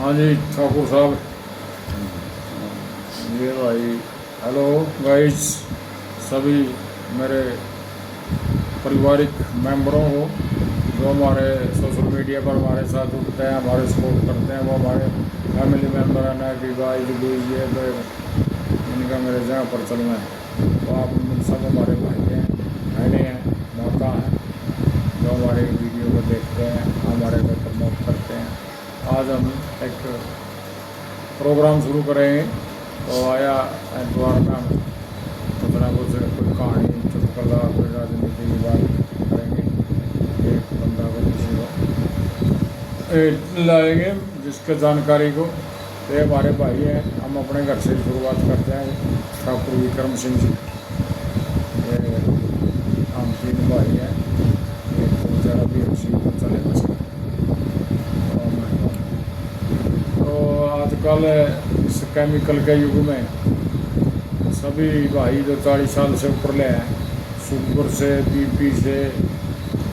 हाँ जी ठाकुर साहब। ये भाई हेलो गाइस, सभी मेरे पारिवारिक मेंबरों को जो हमारे सोशल मीडिया पर हमारे साथ उठते हैं, हमारे सपोर्ट करते हैं, वो हमारे फैमिली मेम्बर हैं ना कि भाई जो ये तो इनका मेरे जगह पर चलना है। तो आप सब हमारे भाई हैं, बहनें हैं, माता हैं जो हमारे वीडियो को देखते हैं, हमारे को प्रमोट करते हैं। आज हम एक प्रोग्राम शुरू करेंगे तो आया एतवार में हम कुछ ना कुछ कोई कहानी चुटकुला कोई राजनीति की बात करेंगे। एक बंदा को किसी को लाएंगे जिसके जानकारी को। तो हमारे भाई हैं, हम अपने घर से शुरुआत करते हैं। ठाकुर विक्रम सिंह जी, ये हम 3 भाई हैं, एक तो बेचारा भी चले बसे। तो आजकल इस केमिकल के युग में सभी भाई जो 40 साल से ऊपर ले हैं, शुगर से बीपी से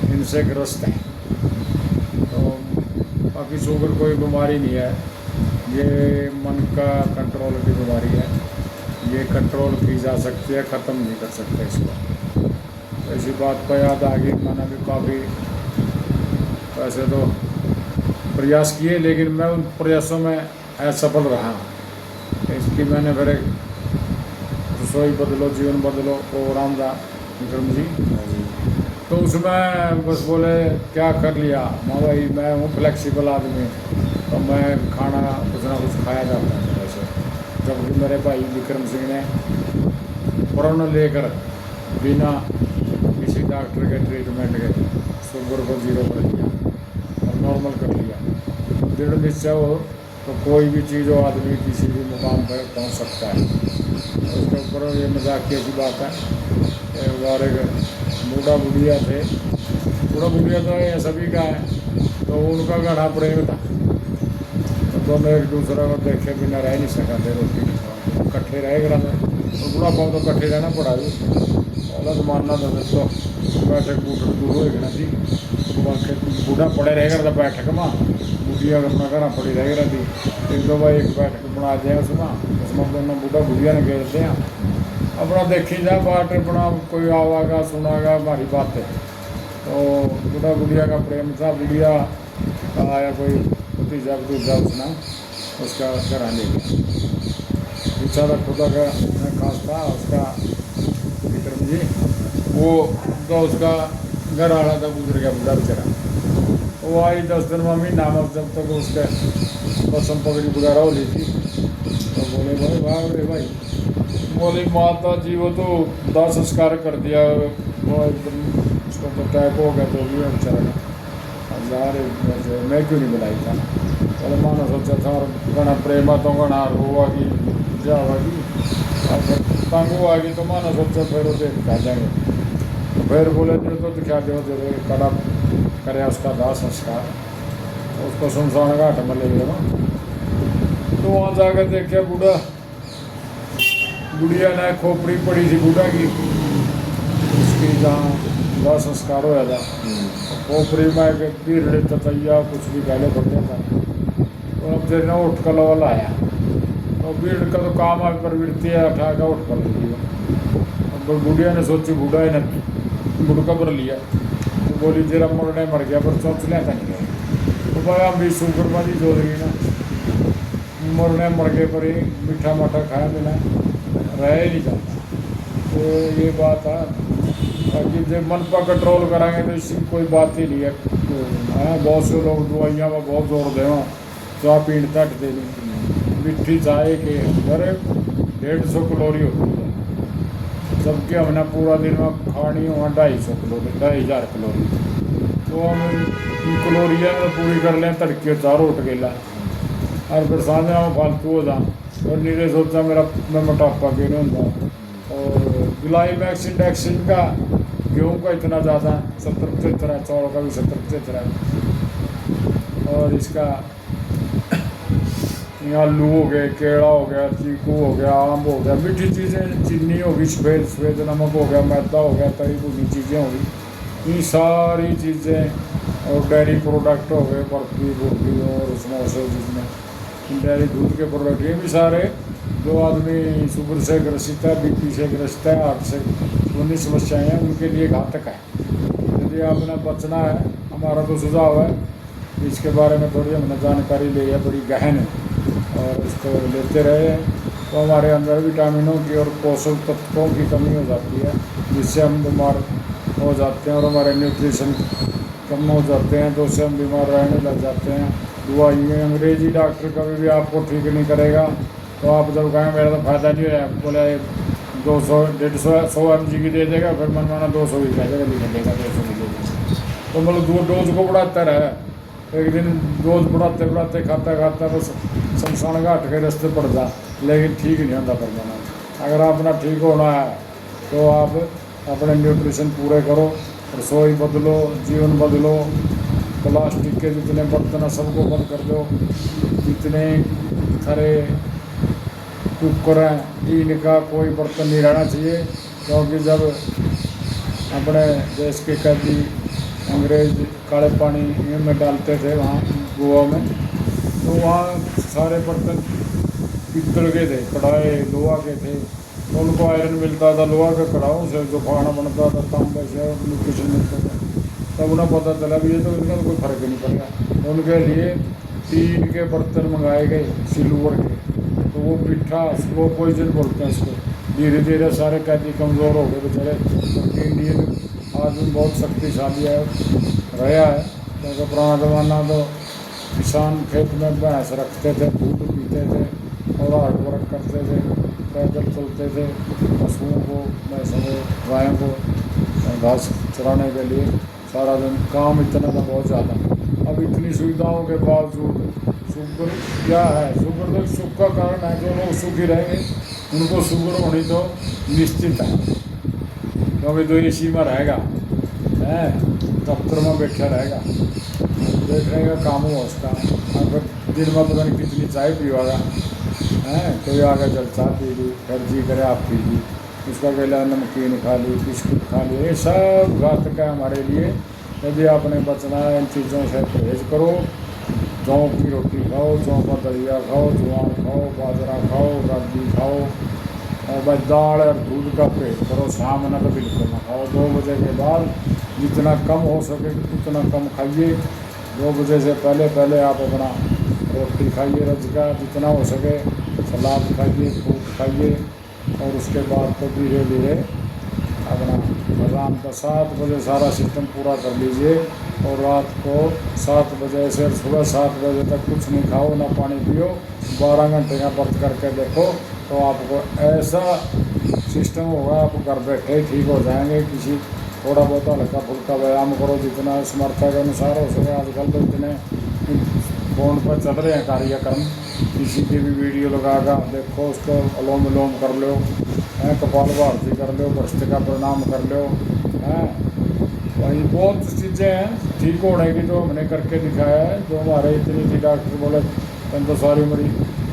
इनसे ग्रस्त हैं। तो बाकी शुगर कोई बीमारी नहीं है, ये मन का कंट्रोल की बीमारी है। ये कंट्रोल की जा सकती है, ख़त्म नहीं कर सकते इसको। तो इसी बात पर याद आ गई, मैंने भी काफ़ी वैसे तो प्रयास किए, लेकिन मैं उन प्रयासों में असफल रहा। इसकी मैंने फिर एक रसोई बदलो जीवन बदलो प्रोग्राम था विक्रम जी, तो उसमें बस बोले क्या कर लिया। मैं भाई मैं हूँ फ्लेक्सिबल आदमी, तो मैं खाना कुछ ना कुछ खाया जाता है वैसे। जबकि मेरे भाई विक्रम सिंह ने प्रण लेकर बिना किसी डॉक्टर के ट्रीटमेंट के शुगर को 0 कर दिया और नॉर्मल कर लिया। दृढ़ निश्चय हो तो कोई भी चीज़ हो, आदमी किसी भी मुकाम पर पहुंच सकता है। उसके ऊपर ये मजाक की ऐसी बात है, और एक बूढ़ा बुढ़िया थे, बूढ़ा बुढ़िया तो ये सभी का है, तो उनका घना प्रेम था। तो दोनों एक दूसरे को देखे बिना रह नहीं सका, रोटी इकट्ठे रह गया तो बूढ़ा पाओ तो इकट्ठे रहना पड़ा। अलग मानना था तो बैठक बूढ़ दूर हो गया थी, बूढ़ा पड़े रह गया था बैठक में, बुढ़िया अपना घर पड़ी रह गया थी। एक दो भाई एक बैठक बना दिया उसमें दोनों बूढ़ा बुढ़िया ने घेरते हैं अपना देखी जाए बाट अपना कोई आवागा सुनागा हमारी बातें। तो बूढ़ा बुढ़िया का प्रेम था, बुढ़िया आया कोई भतीजा भतीजा उसने उसका घर ले गया। बेचारा खुदा का खास था उसका विक्रम जी, वो तो उसका घर आला था, गुजर गया बूढ़ा बेचारा। वो आई 10 दिन में महीना में, जब तक उसके बसम पगड़ी वगैरह हो रही थी। तो बोले भाई वाह रे भाई, बोली माता जी वो तो दाह संस्कार कर दिया, वो एकदम उसको तो टैक हो गया तो भी बेचारा हजार मैं क्यों नहीं बुलाई था। बोले मानो सोचा था और घना प्रेमा तो घना रोआगी जावागी और तंग हुआगी, तो मानो सोचा फिर वो देख खा जाएंगे। तो फिर बोले तो दिखा दो तेरे कड़ा करे उसका दाह संस्कार, तो उसको सुनसान घाट में ले गया। तो वहाँ जाकर देखा बूढ़ा बुढ़िया ने खोपड़ी पड़ी थी बूढ़ा की, उसकी जहाँ दाह संस्कार होया था खोपड़ी में एक पीड़ ततैया कुछ भी पहले बढ़ता था। तो अब तेरे ने उठ कर वाला आया, तो भीड़ का तो काम है प्रवृत्ति है, उठा कर उठ कर लिया। अब बुढ़िया ने सोची बूढ़ा ने बुढ़का भर लिया, तो बोली तेरा मुरने मर गया पर सोच लेता नहीं गया। तो भाई हम भी शुगर वाली जोड़ गई ना, मुरने मर गए पर ही मीठा माठा खाया बिना रह ही नहीं जाता। तो ये बात है, ताकि जब मन पर कंट्रोल कराएंगे तो इसकी कोई बात ही नहीं है। बहुत से लोग दवाइयाँ में बहुत जोर दे, चाह पीण तट दे मिट्टी चाय के अरे 150 कैलोरी होती है, जबकि हमने पूरा दिन में खानी हो 250 कैलोरी 2000 कैलोरी। तो हम कैलोरियाँ में पूरी कर लें, तड़के 4 उठ गया और फिर सामने में फालतू हो जाए और नीचे सोचा मेरा मैं मोटापा क्यों नहीं होता। और ग्लाइमैक्स इंडेक्सिन का गेहूँ का इतना ज़्यादा 70-75 है, चावल का भी 70-75 है। और इसका आलू हो गए, केला हो गया, चीकू हो गया, आम हो गया, मीठी चीज़ें चीनी होगी, सफ़ेद सफ़ेद नमक हो गया, मैदा हो गया, तली भुनी चीज़ें होगी, ये सारी चीज़ें। और डेयरी प्रोडक्ट हो गए, बर्फी बुर्फी और समोसे जिसमें डेयरी दूध के प्रोडक्ट ये भी सारे, जो आदमी शुगर से ग्रसित है, बीपी से ग्रसित है, हार्ट से संबंधी समस्याएँ हैं, उनके लिए घातक है। यदि आपने बचना है, हमारा तो सुझाव है, इसके बारे में थोड़ी हमने जानकारी ली है, बड़ी गहन है, और इसको लेते रहे तो हमारे अंदर विटामिनों की और पोषक तत्वों की कमी हो जाती है, जिससे हम बीमार हो जाते हैं और हमारे न्यूट्रिशन कम हो जाते हैं, तो उससे हम बीमार रहने लग जाते हैं। दवाइयाँ अंग्रेजी डॉक्टर कभी भी आपको ठीक नहीं करेगा, तो आप जब कहें मेरा तो फायदा नहीं है, बोले 200 150 100 mg की दे देगा, फिर मनमाना 200 की कह देगा, लिख देगा 200 की दे देगा, तो मतलब दो डोज को बढ़ाता रहे। एक दिन डोज बढ़ाते बढ़ाते खाता खाता बस शमशान घाट के रास्ते पड़ जा, लेकिन ठीक नहीं होता परमानेंट। अगर अपना ठीक होना है तो आप अपने न्यूट्रिशन पूरे करो, रसोई बदलो, जीवन बदलो, प्लास्टिक के जितने बर्तन हैं सबको बंद कर दो, जितने खरे कुकर हैं इनका कोई बर्तन नहीं रहना चाहिए, क्योंकि जब अपने देश के कैदी अंग्रेज काले पानी में डालते थे वहाँ गोवा में, तो वहाँ सारे बर्तन पित्तल के थे, कढ़ाई लोहा के थे, तो उनको आयरन मिलता था लोहा के कढ़ाओं से, जो खाना बनता था तांबे से न्यूट्रिशन मिलता था। तब उन्हें पता चला भी ये तो इनका तो कोई फर्क ही नहीं पड़ेगा, तो उनके लिए टीन के बर्तन मंगाए गए सिल्वर के, तो वो पिट्ठा स्लो पॉइजन बोलते हैं उसको। धीरे धीरे सारे कैदी कमज़ोर हो गए बेचारे, क्योंकि इंडियन आदमी बहुत शक्तिशाली है रहा है, क्योंकि पुराना ज़माना तो किसान खेत में भैंस रखते थे, दूध पीते थे और हार्ड वर्क करते थे, पैदल चलते थे, पशुओं को भैंसों को गायों को घास चराने के लिए सारा दिन काम इतना था बहुत ज़्यादा। अब इतनी सुविधाओं के बावजूद शुगर क्या है, शुगर तो सुख का कारण है, जो लोग सुखी रहेंगे उनको शुगर होनी तो निश्चित है, क्योंकि जो इसी में रहेगा है दफ्तर में बैठा रहेगा, देखने का काम हो उसका, अगर दिन में पता नहीं कितनी चाय पीवागा है, कोई आगे चल चाय पी ली, फिर जी करे आप पी ली, उसका गला नमकीन खा ली, बिस्कुट खा ली, ये सब घातक है हमारे लिए। यदि आपने बचना है इन चीज़ों से परहेज करो, जौ की रोटी खाओ, जौ का दलिया खाओ, ज्वार खाओ, बाजरा खाओ, रागी खाओ, और बस दाल और दूध का परहेज करो, शाम ना तो बिल्कुल ना खाओ। 2 बजे के बाद जितना कम हो सके उतना कम खाइए, 2 बजे से पहले पहले आप अपना रोटी खाइए, रज का जितना हो सके, सलाद खाइए, फ्रूट खाइए, और उसके बाद तो धीरे धीरे अपना शाम का 7 बजे सारा सिस्टम पूरा कर लीजिए, और रात को 7 बजे से सुबह 7 बजे तक कुछ नहीं खाओ, ना पानी पियो, 12 घंटे का व्रत करके देखो, तो आपको ऐसा सिस्टम होगा, आप घर बैठे ठीक हो जाएंगे। किसी थोड़ा बहुत हल्का फुल्का व्यायाम करो, जितना समर्था के अनुसार हो सके। आजकल तो इतने फ़ोन पर चल रहे हैं कार्यक्रम, किसी की भी वीडियो लगा कर देखो, उसको अनुलोम विलोम कर लो, हैं कपाल भारती कर लो, भ्रष्ट का प्रणाम कर लो, हैं वही बहुत चीज़ें हैं ठीक होने की जो हमने करके दिखाया है। जो हमारे इतनी थी डॉक्टर बोले तुम तो सारी उम्र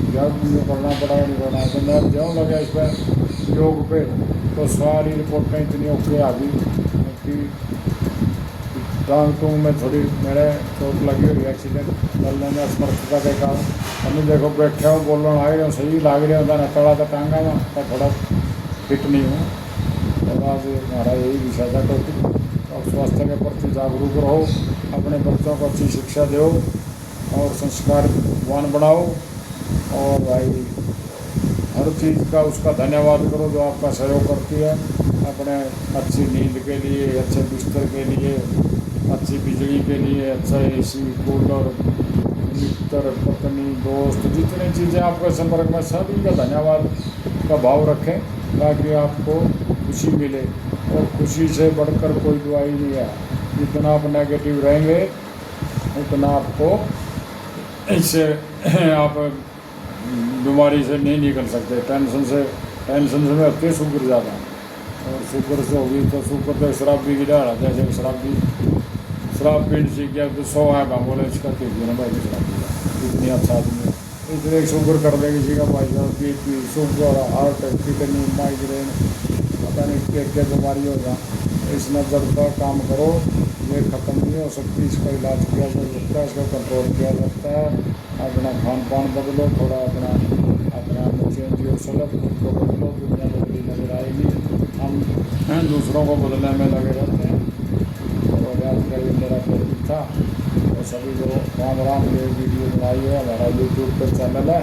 जब करना पड़ा नहीं करना, तो मैं जाऊँ लगा इस पर योग पे, तो सारी रिपोर्टें इतनी ओके आ गई कि टांग टूंग में थोड़ी मेरे चोट लगी हुई, एक्सीडेंट चलने में असमर्थता के कारण। हमें देखो बैठे हो बोलना आ रहे हो, सही लाग रहे होता ना तड़ा था टांगा में, तो थोड़ा फिट नहीं हूँ। और आज हमारा यही विषय था टॉपिक, और स्वास्थ्य के प्रति जागरूक रहो, अपने बच्चों को अच्छी शिक्षा दो और संस्कारवान बनाओ, और भाई हर चीज़ का उसका धन्यवाद करो जो आपका सहयोग करती है। अपने अच्छी नींद के लिए, अच्छे बिस्तर के लिए, अच्छी बिजली के लिए, अच्छा एसी, कूलर, मित्र, पत्नी, दोस्त, जितनी चीज़ें आपके संपर्क में, सभी का धन्यवाद का भाव रखें, ताकि आपको खुशी मिले। और खुशी से बढ़कर कोई दवाई नहीं है। जितना आप नेगेटिव रहेंगे उतना आपको इससे आप बीमारी से नहीं निकल सकते। टेंशन से में होती है शुगर ज़्यादा, और शुगर से होगी तो शुगर तो शराब भी गिरा रहा, जैसे शराब पीने सीख गया तो 100 आएगा, बोले इसका पीजिए ना भाई शराब पीजिए, इतनी अच्छा आदमी है, इसलिए शुगर कर देगी किसी का भाई साहब, BP, sugar, heart, kidney, migraine, पता नहीं क्या बीमारी होगा। इसमें जब तक काम करो, ये ख़त्म नहीं हो सकती, इसका इलाज किया जा सकता है, इसका कंट्रोल किया जाता है। अपना खान पान बदलो, थोड़ा अपना अपने आप में चेंज योरसेल्फ, खुद को बदलो, दुनिया बदली नजर आएगी। हम दूसरों को बदलने में लगे रहते हैं। और आज का ये मेरा टॉपिक था। और सभी को राम राम। ये वीडियो बनाई है, हमारा यूट्यूब पर चैनल है,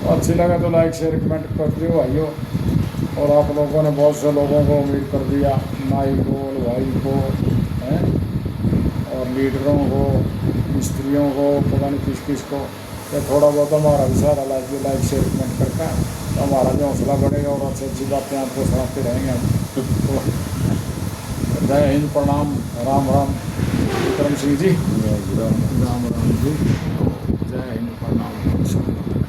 तो अच्छी लगे तो लाइक शेयर कमेंट कर दियो भाइयों। और आप लोगों ने बहुत से लोगों को उम्मीद कर दिया, नाई को, भाई को, हैं, और लीडरों को, मिस्त्रियों को, पता नहीं किस किस को। तो थोड़ा बहुत हमारा भी सारा लाइक शेयर कमेंट करके तो हमारा भी हौसला बढ़ेगा और अच्छी अच्छी बातें आपको सुनाते रहेंगे हम। तो जय हिंद, प्रणाम, राम राम। विक्रम सिंह जी, राम राम राम जी।